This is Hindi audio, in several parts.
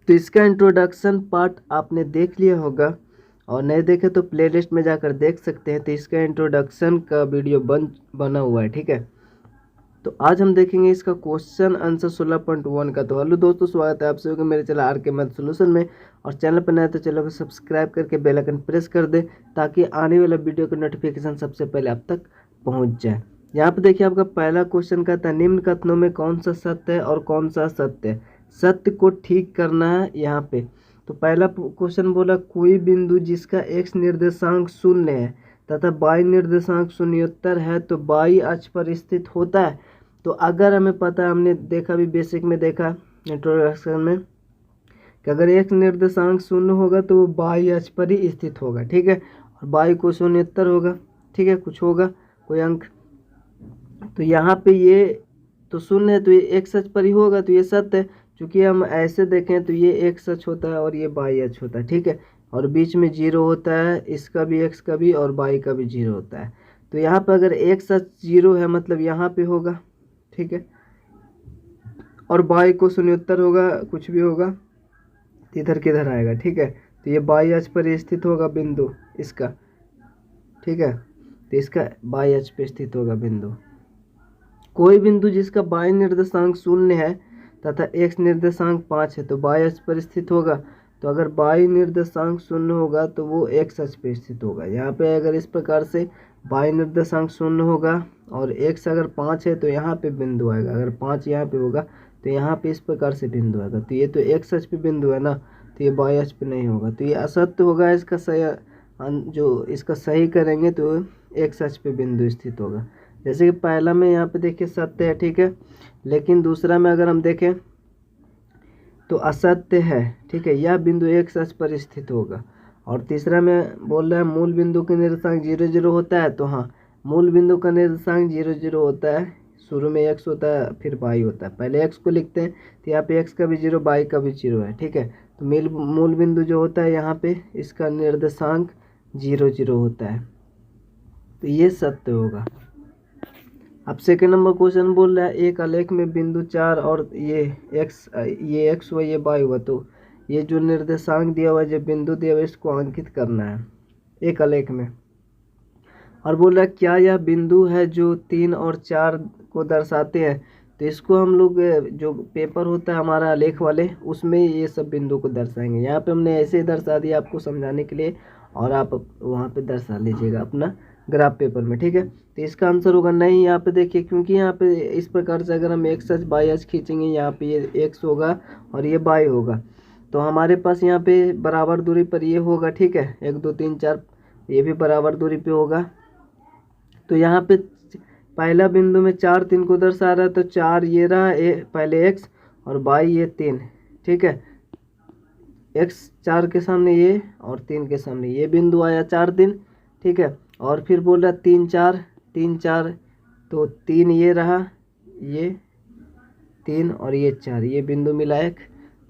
तो इसका इंट्रोडक्शन पार्ट आपने देख लिया होगा, और नहीं देखे तो प्लेलिस्ट में जाकर देख सकते हैं। तो इसका इंट्रोडक्शन का वीडियो बना हुआ है, ठीक है। तो आज हम देखेंगे इसका क्वेश्चन आंसर 16.1 का। तो हेलो दोस्तों, स्वागत है आप सभी को मेरे चैनल आर के मैथ सोल्यूशन में। और चैनल पर नए तो चैनल को सब्सक्राइब करके बेल आइकन प्रेस कर दे, ताकि आने वाला वीडियो का नोटिफिकेशन सबसे पहले आप तक पहुंच जाए। यहाँ पे देखिए, आपका पहला क्वेश्चन कहता है निम्न कथनों में कौन सा सत्य है और कौन सा असत्य है। सत्य को ठीक करना है यहाँ पे। तो पहला क्वेश्चन बोला, कोई बिंदु जिसका एक्स निर्देशांक 0 है तथा वाई निर्देशांक शून्योत्तर है तो वाई अक्ष पर स्थित होता है। तो अगर हमें पता है, हमने देखा भी, बेसिक में देखा इंट्रोडक्शन में, कि अगर एक्स निर्देशांक 0 होगा तो वो वाई अक्ष पर ही स्थित होगा, ठीक है। और वाई को शून्योत्तर होगा, ठीक है, कुछ होगा कोई अंक। तो यहाँ पे ये तो 0 है तो ये एक्स अक्ष पर ही होगा, तो ये सत्य है। चूँकि हम ऐसे देखें तो ये एक्स अक्ष होता है और ये वाई अक्ष होता है, ठीक है। और बीच में 0 होता है, इसका भी एक्स का भी और वाई का भी 0 होता है। तो यहाँ पर अगर एक्स अक्ष 0 है मतलब यहाँ पे होगा, ठीक है। और वाई को शून्योत्तर होगा, कुछ भी होगा, इधर किधर आएगा, ठीक है। तो ये वाई अक्ष पर स्थित होगा बिंदु इसका, ठीक है। तो इसका वाई अक्ष पे स्थित होगा बिंदु। कोई बिंदु जिसका वाई निर्देशांक 0 है तथा एक्स निर्देशांक 5 है तो वाई अक्ष पर स्थित होगा। तो अगर वाई निर्देशांक 0 होगा तो वो एक्स अक्ष पे स्थित होगा। यहाँ पे अगर इस प्रकार से वाई निर्देशांक 0 होगा और एक्स अगर 5 है तो यहाँ पे बिंदु आएगा। अगर 5 यहाँ पे होगा तो यहाँ पे इस प्रकार से बिंदु आएगा। तो ये तो एक्स अक्ष पे बिंदु है ना, तो ये वाई अक्ष पे नहीं होगा, तो ये असत्य होगा। इसका सही जो इसका सही करेंगे तो एक्स अक्ष पे बिंदु स्थित होगा। जैसे कि पहला में यहाँ पे देखिए सत्य है, ठीक है, लेकिन दूसरा में अगर हम देखें तो असत्य है, ठीक है। यह बिंदु एक्स अक्ष पर स्थित होगा। और तीसरा में बोल रहा है मूल बिंदु का निर्देशांक 0 0 होता है। तो हाँ, मूल बिंदु का निर्देशांक 0 0 होता है। शुरू में एक्स होता है फिर वाई होता है। पहले एक्स को लिखते हैं तो यहाँ पे एक्स का भी 0 वाई का भी 0 है, ठीक है। तो मूल बिंदु जो होता है यहाँ पे इसका निर्देशांक 0 0 होता है, तो ये सत्य होगा। अब सेकेंड नंबर क्वेश्चन बोल रहा है एक आलेख में बिंदु 4 और ये एक्स हुआ, ये वाई हुआ। तो ये जो निर्देशांक दिया हुआ है, जो बिंदु दिया हुआ है, इसको अंकित करना है एक आलेख में। और बोल रहा है क्या यह बिंदु है जो 3 और 4 को दर्शाते हैं। तो इसको हम लोग जो पेपर होता है हमारा आलेख वाले, उसमें ये सब बिंदु को दर्शाएंगे। यहाँ पे हमने ऐसे ही दर्शा दिया आपको समझाने के लिए, और आप वहाँ पे दर्शा लीजिएगा अपना ग्राफ पेपर में, ठीक है। तो इसका आंसर होगा नहीं। यहाँ पे देखिए, क्योंकि यहाँ पे इस प्रकार से अगर हम एक्स अक्ष वाई अक्ष खींचेंगे, यहाँ पे ये एक्स होगा और ये वाई होगा, तो हमारे पास यहाँ पे बराबर दूरी पर ये होगा, ठीक है। 1 2 3 4 ये भी बराबर दूरी पे होगा। तो यहाँ पे पहला बिंदु में 4 3 को दर्शा रहा है, तो 4 ये रहा पहले एक्स और वाई ये 3, ठीक है। एक्स 4 के सामने ये और 3 के सामने ये बिंदु आया 4 3, ठीक है। और फिर बोल रहा 3 4, तो 3 ये रहा, ये 3 और ये 4, ये बिंदु मिला एक।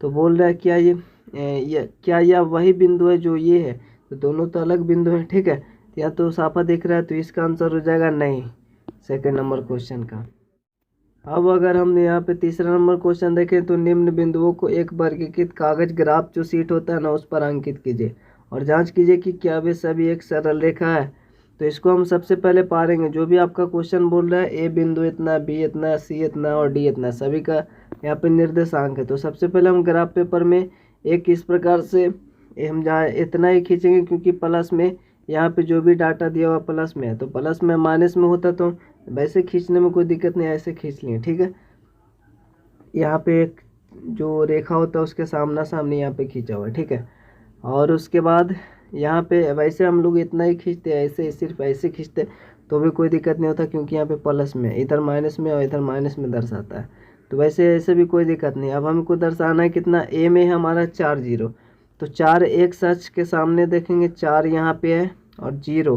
तो बोल रहा है क्या ये क्या यह वही बिंदु है जो ये है। तो दोनों तो अलग बिंदु हैं, ठीक है। या तो साफा दिख रहा है, तो इसका आंसर हो जाएगा नहीं, सेकेंड नंबर क्वेश्चन का। अब अगर हम यहाँ पे तीसरा नंबर क्वेश्चन देखें तो निम्न बिंदुओं को एक वर्गीकृत कागज ग्राफ जो सीट होता है ना, उस पर अंकित कीजिए और जांच कीजिए कि क्या वे सभी एक सरल रेखा है। तो इसको हम सबसे पहले पारेंगे। जो भी आपका क्वेश्चन बोल रहा है ए बिंदु इतना, बी इतना, सी इतना और डी इतना, सभी का यहाँ पे निर्देशांक है। तो सबसे पहले हम ग्राफ पेपर में एक इस प्रकार से हम जहाँ इतना ही खींचेंगे, क्योंकि प्लस में यहाँ पे जो भी डाटा दिया हुआ प्लस में है, तो प्लस में माइनस में होता तो वैसे खींचने में कोई दिक्कत नहीं, ऐसे खींच लिए, ठीक है। यहाँ पे एक जो रेखा होता है उसके सामना सामने यहाँ पे खींचा हुआ है, ठीक है। और उसके बाद यहाँ पे वैसे हम लोग इतना ही खींचते हैं, ऐसे सिर्फ ऐसे खींचते तो भी कोई दिक्कत नहीं होता, क्योंकि यहाँ पे प्लस में, इधर माइनस में और इधर माइनस में दर्शाता है। तो वैसे ऐसे भी कोई दिक्कत नहीं। अब हमको दर्शाना है कितना, ए में हमारा 4 0, तो 4 एक सच के सामने देखेंगे, 4 यहाँ पे है और 0,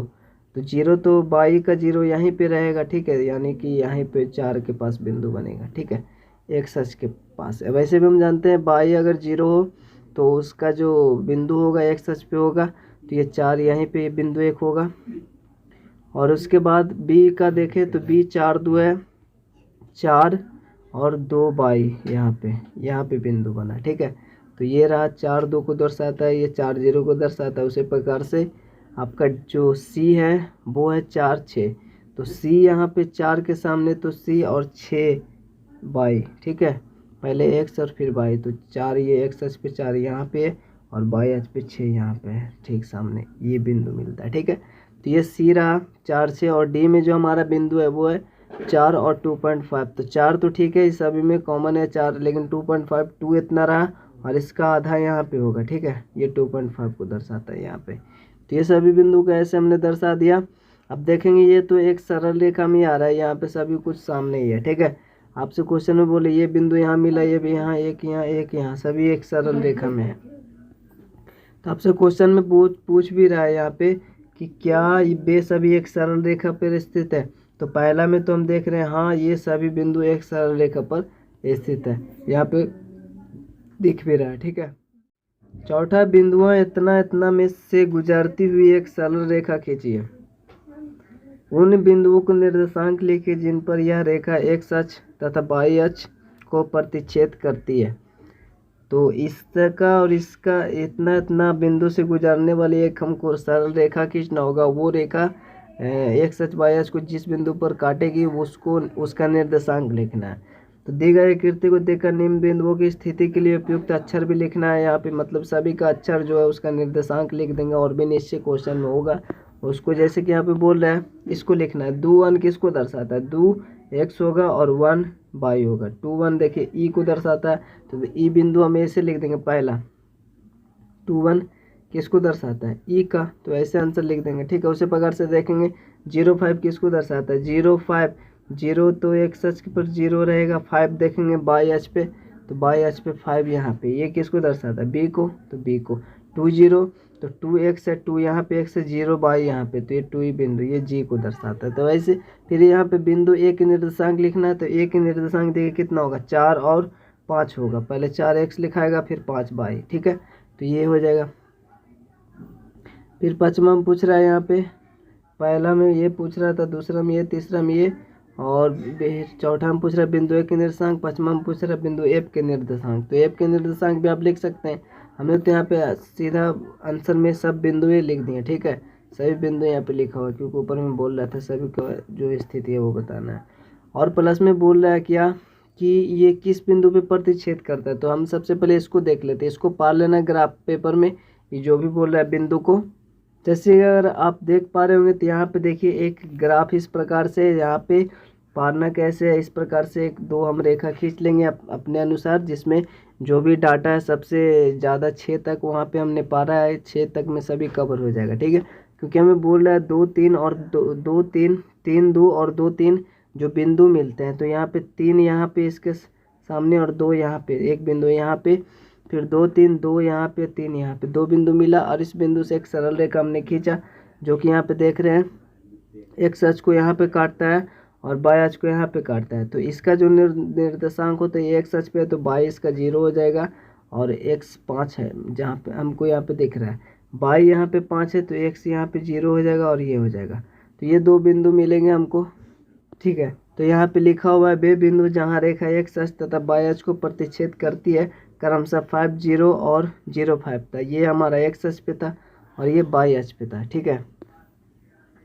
तो 0 तो बाई का 0 यहीं पे रहेगा, ठीक है। यानी कि यहीं पे 4 के पास बिंदु बनेगा, ठीक है, एक सच के पास। वैसे भी हम जानते हैं बाई अगर 0 हो तो उसका जो बिंदु होगा एक सच पे होगा, तो ये 4 यहीं पे बिंदु 1 होगा। और उसके बाद बी का देखें तो बी 4 2 है, 4 और 2 बाई यहाँ पे बिंदु बना, ठीक है। तो ये रहा 4 2 को दर्शाता है, ये 4 0 को दर्शाता है। उसी प्रकार से आपका जो सी है वो है 4 6, तो सी यहाँ पे 4 के सामने तो सी और 6 बाई, ठीक है, पहले एक्स और फिर बाई, तो 4 ये एक्स एच पे 4 यहाँ पे और बाई एच पे 6 यहाँ पे है, ठीक सामने ये बिंदु मिलता है, ठीक है। तो ये सी रहा 4 6, और डी में जो हमारा बिंदु है वो है 4 और 2.5, तो 4 तो ठीक है, इस सभी में कॉमन है 4, लेकिन 2.5 2 इतना रहा और इसका आधा यहाँ पे होगा, ठीक है, ये 2.5 को दर्शाता है यहाँ पे। तो ये सभी बिंदु को ऐसे हमने दर्शा दिया। अब देखेंगे ये तो एक सरल रेखा में आ रहा है, यहाँ पे सभी कुछ सामने ही है, ठीक है। आपसे क्वेश्चन में बोले ये बिंदु यहाँ मिला, ये भी यहाँ, एक यहाँ एक यहाँ, सभी एक सरल रेखा में है। तो आपसे क्वेश्चन में पूछ भी रहा है यहाँ पे कि क्या वे सभी एक सरल रेखा पर स्थित है। तो पहला में तो हम देख रहे हैं हाँ ये सभी बिंदु एक सरल रेखा पर स्थित है, यहाँ पे दिख भी रहा है, ठीक है। चौथा, बिंदुओं इतना इतना में से गुजरती हुई एक सरल रेखा खींचिए। उन बिंदुओं को निर्देशांक लिखिए जिन पर यह रेखा एक्स अक्ष तथा वाई अक्ष को प्रतिच्छेद करती है। तो इसका और इसका इतना इतना बिंदु से गुजरने वाली एक हमको सरल रेखा खींचना होगा। वो रेखा एक्स अक्ष वाई अक्ष को जिस बिंदु पर काटेगी उसको उसका निर्देशांक लिखना है। तो दी गई आकृति को देखकर निम्न बिंदुओं की स्थिति के लिए उपयुक्त अक्षर भी लिखना है। यहाँ पे मतलब सभी का अक्षर जो है उसका निर्देशांक लिख देंगे और भी निश्चय क्वेश्चन में होगा उसको, जैसे कि यहाँ पे बोल रहा है इसको लिखना है। 2 1 किसको दर्शाता है, 2 एक्स होगा और 1 वाई होगा। 2 1 देखिए ई को दर्शाता है, तो ई बिंदु हम ऐसे लिख देंगे पहला। 2 1 किसको दर्शाता है, ई का, तो ऐसे आंसर लिख देंगे, ठीक है। उसी प्रकार से देखेंगे 0 5 किसको दर्शाता है, 0 5 0 तो एक्स अक्ष पर 0 रहेगा, 5 देखेंगे बाई अक्ष पे, तो बाई अक्ष पे 5 यहाँ पे, ये किसको दर्शाता है, बी को, तो बी को। 2 0 तो 2 एक्स है, 2 यहाँ पे एक्स है, 0 बाई यहाँ पे, तो ये 2 ही बिंदु ये जी को दर्शाता है। तो ऐसे फिर यहाँ पे बिंदु ए के निर्देशांक लिखना है, तो ए के निर्देशांक देखिए कितना होगा, 4 और 5 होगा, पहले 4 एक्स लिखाएगा फिर 5 बाई, ठीक है, तो ये हो जाएगा। फिर पाँचवा में पूछ रहा है यहाँ पे, पहला में ये पूछ रहा था, दूसरा में ये, तीसरा में ये, और चौथा में पूछ रहा है बिंदु ए के निर्देशांक, पाँचवा में पूछ रहा है बिंदु एफ के निर्देशांक। तो एफ के निर्देशांक भी आप लिख सकते हैं। हमने तो यहाँ पे सीधा आंसर में सब बिंदुएं लिख दिए, ठीक है, सभी बिंदु यहाँ पे लिखा हुआ है क्योंकि ऊपर में बोल रहा था सभी का जो स्थिति है वो बताना है। और प्लस में बोल रहा है क्या कि ये किस बिंदु पे प्रतिच्छेद करता है। तो हम सबसे पहले इसको देख लेते हैं, इसको पार लेना ग्राफ पेपर में, ये जो भी बोल रहा है बिंदु को। जैसे अगर आप देख पा रहे होंगे तो यहाँ पे देखिए एक ग्राफ इस प्रकार से, यहाँ पे पारना कैसे है, इस प्रकार से एक दो हम रेखा खींच लेंगे अपने अनुसार, जिसमें जो भी डाटा है सबसे ज़्यादा 6 तक वहाँ पे हमने पारा है, 6 तक में सभी कवर हो जाएगा, ठीक है। क्योंकि हमें बोल रहा है 2 3 और 2 3 3 2 और 2 3 जो बिंदु मिलते हैं, तो यहाँ पे 3 यहाँ पे इसके सामने और 2 यहाँ पे, एक बिंदु यहाँ पे, फिर 2 3 2 यहाँ पे, 3 यहाँ पे, 2 बिंदु मिला और इस बिंदु से एक सरल रेखा हमने खींचा जो कि यहाँ पे देख रहे हैं एक्स अक्ष को यहाँ पे काटता है और वाई अक्ष को यहाँ पे काटता है। तो इसका जो निर्देशांक होता है एक्स अक्ष पे, तो वाई इसका 0 हो जाएगा और एक्स 5 है जहाँ पे हमको यहाँ पे दिख रहा है, वाई यहाँ पे 5 है तो एक्स यहाँ पे 0 हो जाएगा और ये हो जाएगा। तो ये 2 बिंदु मिलेंगे हमको, ठीक है। तो यहाँ पे लिखा हुआ है वे बिंदु जहाँ रेखा एक्स अक्ष तथा वाई अक्ष को प्रतिच्छेद करती है क्रमशः 5 0 और 0 5 था। ये हमारा एक्स अक्ष पे था और ये वाई अक्ष पे था, ठीक है।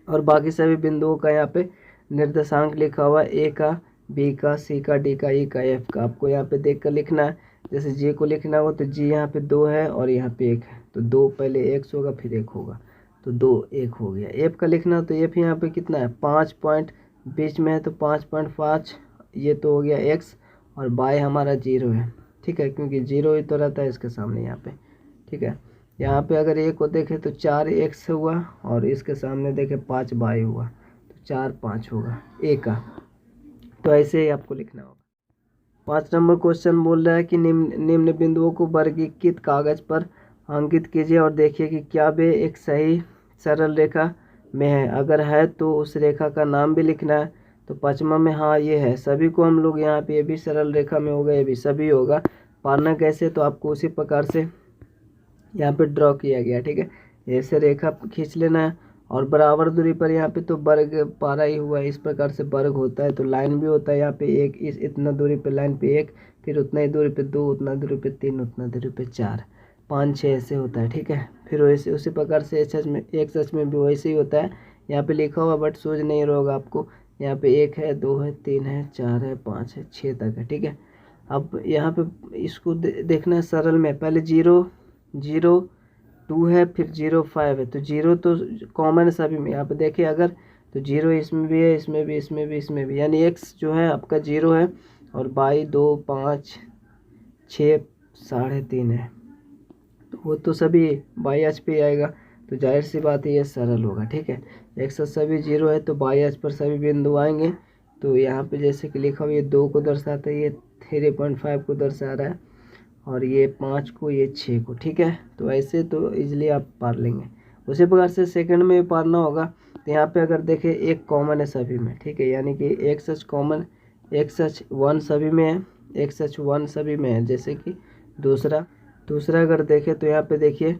और बाकी सभी बिंदुओं का यहाँ पे निर्देशांक लिखा हुआ है, ए का, बी का, सी का, डी का, ई का, एफ का। आपको यहाँ पे देख कर लिखना है। जैसे जी को लिखना हो तो जी यहाँ पे 2 है और यहाँ पे 1 है, तो 2 पहले एक्स होगा फिर 1 होगा, तो 2 1 हो गया। एफ का लिखना हो तो एफ यहाँ पे कितना है, 5 पॉइंट बीच में है तो 5.5, ये तो हो गया एक्स, और बाई हमारा 0 है, ठीक है, क्योंकि 0 ही तो रहता है इसके सामने यहाँ पे, ठीक है। यहाँ पे अगर ए को देखें तो 4 एक्स हुआ और इसके सामने देखें 5 बाई हुआ, तो 4 5 होगा ए का। तो ऐसे ही आपको लिखना होगा। 5 नंबर क्वेश्चन बोल रहा है कि निम्न बिंदुओं को वर्गीकृत कागज पर अंकित कीजिए और देखिए कि क्या वे एक सही सरल रेखा में है। अगर है तो उस रेखा का नाम भी लिखना है। तो 5वां में हाँ ये है, सभी को हम लोग यहाँ पे, ये भी सरल रेखा में होगा, ये भी सभी होगा। पारना कैसे, तो आपको उसी प्रकार से यहाँ पे ड्रॉ किया गया, ठीक है। ऐसे रेखा खींच लेना है और बराबर दूरी पर यहाँ पे तो वर्ग पारा ही हुआ है, इस प्रकार से वर्ग होता है। तो लाइन भी होता है यहाँ पे एक, इस इतना दूरी पे लाइन पे एक, फिर उतना ही दूरी पे दो, उतना दूरी पे तीन, उतना दूरी पे चार, 5 6 ऐसे होता है, ठीक है। फिर वैसे उसी प्रकार से एक्स अक्ष में भी वैसे ही होता है। यहाँ पे लिखा हुआ बट सूझ नहीं रहा होगा आपको। यहाँ पे 1 है, 2 है, 3 है, 4 है, 5 है, 6 तक है, ठीक है। अब यहाँ पे इसको देखना है सरल में। पहले 0 0 2 है, फिर 0 5 है। तो 0 तो कॉमन है सभी में, यहाँ पे देखिए अगर, तो 0 इसमें भी है, इसमें भी, इसमें भी, इसमें भी, यानी x जो है आपका 0 है, और y 2 5 6 3.5 है, तो वो तो सभी बाई अक्ष पे आएगा। तो जाहिर सी बात है ये सरल होगा, ठीक है। x अक्ष सभी 0 है तो बाई अक्ष पर सभी बिंदु आएंगे। तो यहाँ पे जैसे कि लिखा हुआ, ये 2 को दर्शाता है, ये 3.5 को दर्शा रहा है, और ये 5 को, ये 6 को, ठीक है। तो ऐसे तो इजीली आप पार लेंगे। उसी प्रकार से सेकंड में भी पारना होगा। तो यहाँ पे अगर देखें एक कॉमन है सभी में, ठीक है, यानी कि एक सच कॉमन, एक सच 1 सभी में है, एक सच 1 सभी में है। जैसे कि दूसरा अगर देखें तो यहाँ पे देखिए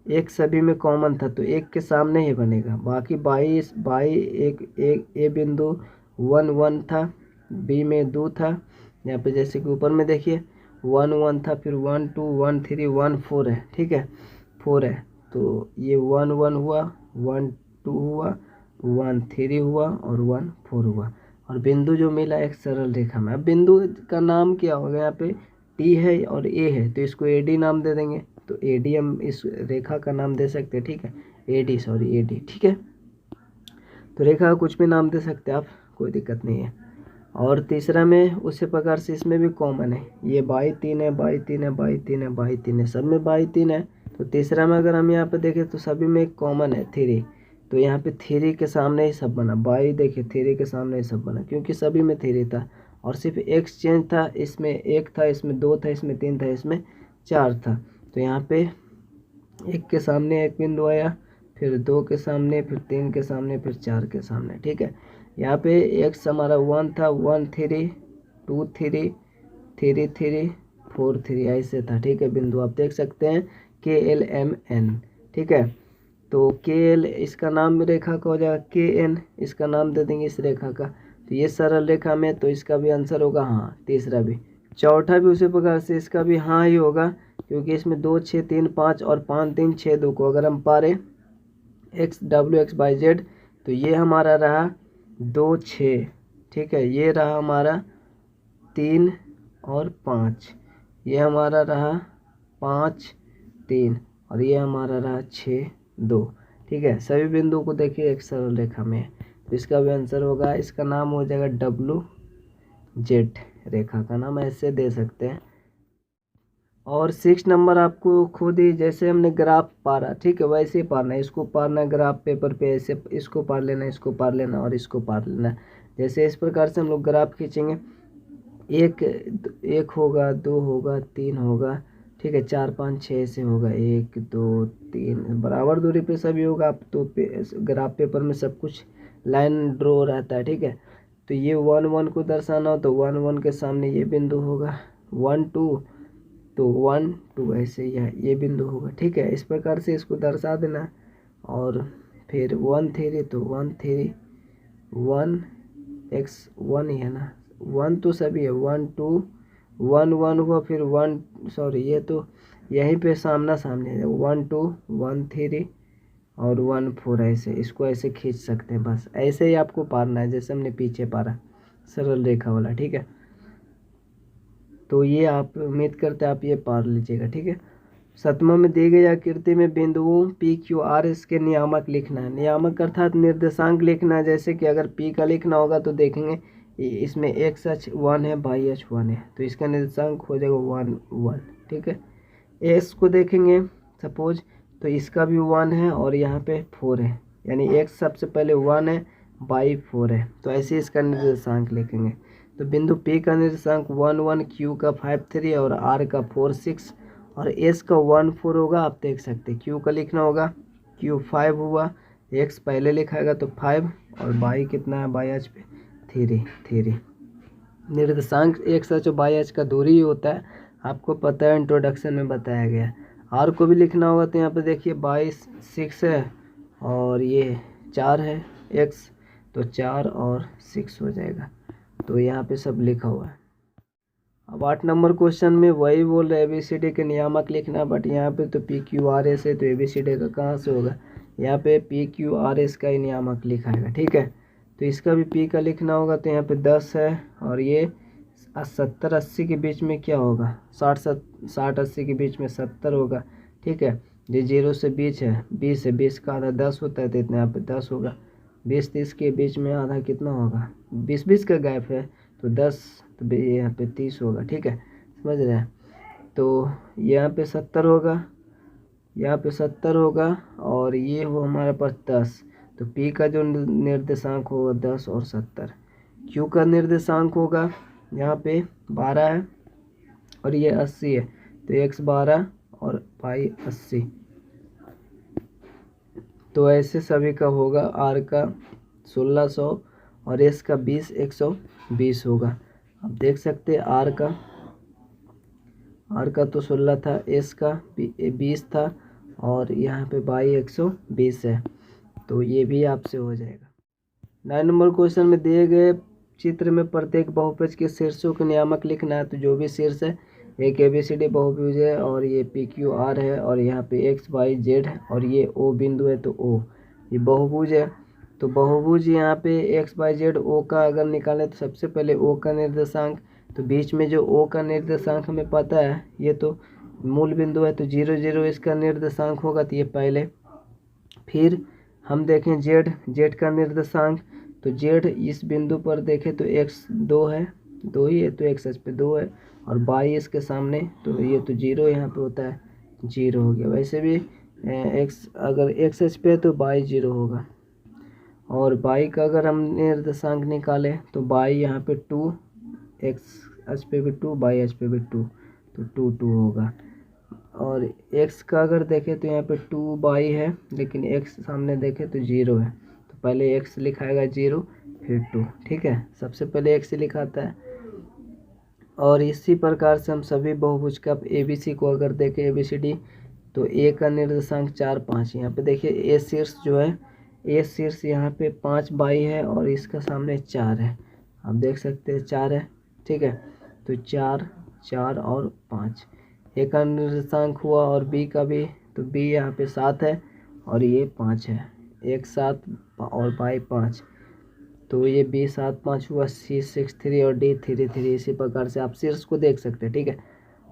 एक सभी में कॉमन था, तो एक के सामने ही बनेगा। बाकी बाई एक ए बिंदु 1 1 था, बी में 2 था। यहाँ पे जैसे कि ऊपर में देखिए 1 1 था, फिर 1 2 1 3 1 4 है, ठीक है, 4 है। तो ये 1 1 हुआ, 1 2 हुआ, 1 3 हुआ, और 1 4 हुआ, और बिंदु जो मिला एक सरल रेखा में। अब बिंदु का नाम क्या होगा, यहाँ पे टी है और ए है, तो इसको ए डी नाम दे देंगे। तो ए डी हम इस रेखा का नाम दे सकते हैं, ठीक है, ए डी, ठीक है। तो रेखा का कुछ भी नाम दे सकते हैं आप, कोई दिक्कत नहीं है। और तीसरा में उसी प्रकार से इसमें भी कॉमन है, ये बाई 3 है, बाई 3 है, बाई 3 है, बाई 3 है, सब में बाई 3 है। तो तीसरा में अगर हम यहाँ पे देखें तो सभी में एक कॉमन है 3। तो यहाँ पे 3 के सामने ही सब बना, बाई देखिए 3 के सामने ही सब बना, क्योंकि सभी में 3 था, और सिर्फ एक चेंज था, इसमें 1 था, इसमें 2 था, इसमें 3 था, इसमें 4 था। तो यहाँ पे 1 के सामने एक बिंदु आया, फिर 2 के सामने, फिर 3 के सामने, फिर 4 के सामने, ठीक है। यहाँ पे एक्स हमारा 1 था, 1 3 2 3 3 3 4 3 ऐसे था, ठीक है। बिंदु आप देख सकते हैं KLMN, ठीक है। तो KL इसका नाम रेखा का हो जाएगा, KN इसका नाम दे देंगे इस रेखा का। तो ये सरल रेखा में, तो इसका भी आंसर होगा हाँ। तीसरा भी, चौथा भी उसी प्रकार से इसका भी हाँ ही होगा, क्योंकि इसमें 2 6 3 5 और 5 3 6 2 को अगर हम पारे XWXYZ, तो ये हमारा रहा 2 6, ठीक है। ये रहा हमारा 3 और 5, ये हमारा रहा 5 3, और ये हमारा रहा 6 2, ठीक है। सभी बिंदु को देखिए एक सरल रेखा में, तो इसका भी आंसर होगा, इसका नाम हो जाएगा WZ, रेखा का नाम ऐसे दे सकते हैं। और 6 नंबर आपको खुद ही, जैसे हमने ग्राफ पारा, ठीक है, वैसे ही पारना है। इसको पारना है ग्राफ पेपर पे, ऐसे इसको पार लेना, इसको पार लेना, और इसको पार लेना। जैसे इस प्रकार से हम लोग ग्राफ खींचेंगे, एक होगा, 2 होगा, 3 होगा, ठीक है, 4 5 6 से होगा, 1 2 3 बराबर दूरी पे सभी होगा। आप तो ग्राफ पेपर में सब कुछ लाइन ड्रॉ रहता है, ठीक है। तो ये 1 1 को दर्शाना हो तो 1 1 के सामने ये बिंदु होगा, 1 2 तो 1 2 ऐसे ये बिंदु होगा, ठीक है। इस प्रकार से इसको दर्शा देना। और फिर 1 3 तो 1 3 1 x 1 ही है ना, 1 तो सभी है, 1 2 1 1 हुआ, फिर 1 सॉरी ये तो यहीं पे सामना सामने है, 1 2 1 3 और 1 4 ऐसे, इसको ऐसे खींच सकते हैं। बस ऐसे ही आपको पारना है, जैसे हमने पीछे पारा सरल रेखा वाला, ठीक है। तो ये आप उम्मीद करते हैं आप ये पार लीजिएगा, ठीक है। 7वां में दी गई आकृति में बिंदुओं PQR इसके नियामक लिखना है। नियामक अर्थात निर्देशांक लिखना है। जैसे कि अगर P का लिखना होगा तो देखेंगे इसमें x अक्ष 1 है, y अक्ष 1 है, तो इसका निर्देशांक हो जाएगा 1 1, ठीक है। x को देखेंगे सपोज, तो इसका भी 1 है, और यहाँ पे 4 है, यानी x सबसे पहले 1 है, y 4 है, तो ऐसे इसका निर्देशांक लिखेंगे। तो बिंदु P का निर्देशांक 1 1, Q का 5 3 और R का 4 6 और S का 1 4 होगा। आप देख सकते हैं Q का लिखना होगा, Q 5 हुआ, X पहले लिखाएगा तो 5, और y कितना है, y अक्ष पे 3 निर्देशांक x अक्ष और y अक्ष का दूरी ही होता है, आपको पता है, इंट्रोडक्शन में बताया गया। R को भी लिखना होगा, तो यहाँ पे देखिए 22 6 है, और ये 4 है x, तो 4 और 6 हो जाएगा। तो यहाँ पे सब लिखा हुआ है। अब 8 नंबर क्वेश्चन में वही बोल रहे ABCD के नियामक लिखना, बट यहाँ पे तो PQRS है, तो ABCD का कहाँ से होगा, यहाँ पे PQRS का ही नियामक लिखा है, ठीक है। तो इसका भी P का लिखना होगा, तो यहाँ पे 10 है और ये 70-80 के बीच में क्या होगा, 60-80 के बीच में 70 होगा, ठीक है। ये 0 से 20 है, 20 है, 20 का आधा 10 होता है, तो इतना यहाँ पे 10 होगा। 20-30 के बीच में आधा कितना होगा, 20-20 का गैप है, तो 10, तो यहाँ पे 30 होगा, ठीक है, समझ रहे हैं। तो यहाँ पे 70 होगा, यहाँ पे 70 होगा और ये हो हमारे पास 10, तो P का जो निर्देशांक होगा 10 और 70। Q का निर्देशांक होगा यहाँ पे 12 है और ये 80 है, तो x 12 और y 80। तो ऐसे सभी का होगा, R का 1600 और S का 20, 120 होगा। अब देख सकते हैं R का तो 16 था, S का 20 था और यहाँ पे y 120 है, तो ये भी आपसे हो जाएगा। 9 नंबर क्वेश्चन में दिए गए चित्र में प्रत्येक बहुपद के शीर्षों के नियामक लिखना है। तो जो भी शीर्ष है, एक ABCD बहुभुज है और ये PQR है और यहाँ पे XYZ है और ये O बिंदु है, तो O ये बहुभुज है। तो बहुभुज यहाँ पे XYZ O का अगर निकालें तो सबसे पहले O का निर्देशांक, तो बीच में जो O का निर्देशांक हमें पता है, ये तो मूल बिंदु है, तो 0 0 इसका निर्देशांक होगा, तो ये पहले। फिर हम देखें Z का निर्देशांक, तो Z इस बिंदु पर देखें तो x 2 है, 2 ही है, तो x अक्ष पे 2 है और y इसके सामने, तो ये तो 0 यहाँ पे होता है, 0 हो गया। वैसे भी x अगर x अक्ष पे है तो y 0 होगा। और y का अगर हम निर्देशांक निकालें तो y यहाँ पे 2, x अक्ष पे भी 2, y अक्ष पे भी 2, तो 2 2 होगा। और x का अगर देखें तो यहाँ पे 2y है, लेकिन x सामने देखें तो 0 है, तो पहले x लिखाएगा 0 फिर 2, ठीक है, सबसे पहले x लिखाता है। और इसी प्रकार से हम सभी बहुभुज का ABC को अगर देखें ABCD, तो A का निर्देशांक 4 5, यहाँ पे देखिए A शीर्ष जो है, A शीर्ष यहाँ पे 5y है और इसका सामने 4 है, आप देख सकते हैं 4 है, ठीक है। तो 4 4 और 5 A का निर्देशांक हुआ और B का भी, तो B यहाँ पे 7 है और ये 5 है, एक 7 और y 5, तो ये B 7 5 हुआ, C 6 3 और D 3 3। इसी प्रकार से आप शीर्ष को देख सकते हैं, ठीक है।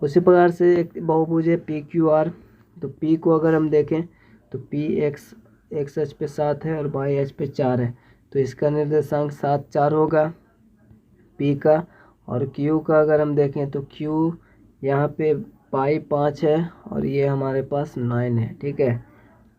उसी प्रकार से एक बहुभुज है PQR, तो P को अगर हम देखें तो P x अक्ष पे 7 है और y अक्ष पे 4 है, तो इसका निर्देशांक 7 4 होगा P का। और Q का अगर हम देखें तो Q यहाँ पे y 5 है और ये हमारे पास 9 है, ठीक है।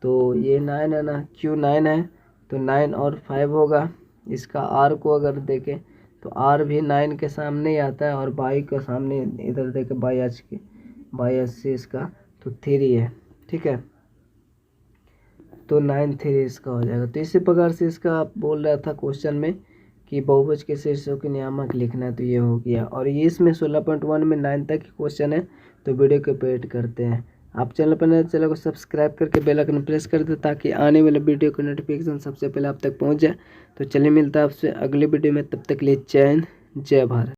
तो ये 9 है ना, Q 9 है, तो 9 और 5 होगा। इसका R को अगर देखें तो R भी 9 के सामने ही आता है और y के सामने इधर देखें y अक्ष से इसका तो 3 है, ठीक है, तो 9 3 इसका हो जाएगा। तो इसी प्रकार से इसका आप बोल रहा था क्वेश्चन में कि बहुभुज के शीर्षों के नियामक लिखना है, तो ये हो गया। और ये इसमें 16.1 में 9 तक के क्वेश्चन है, तो वीडियो को पेड करते हैं। आप चैनल पर नए, चैनल को सब्सक्राइब करके बेल आइकन प्रेस कर दे ताकि आने वाले वीडियो का नोटिफिकेशन सबसे पहले आप तक पहुंच जाए। तो चलिए मिलता है आपसे अगले वीडियो में, तब तक के लिए जय हिंद, जय भारत।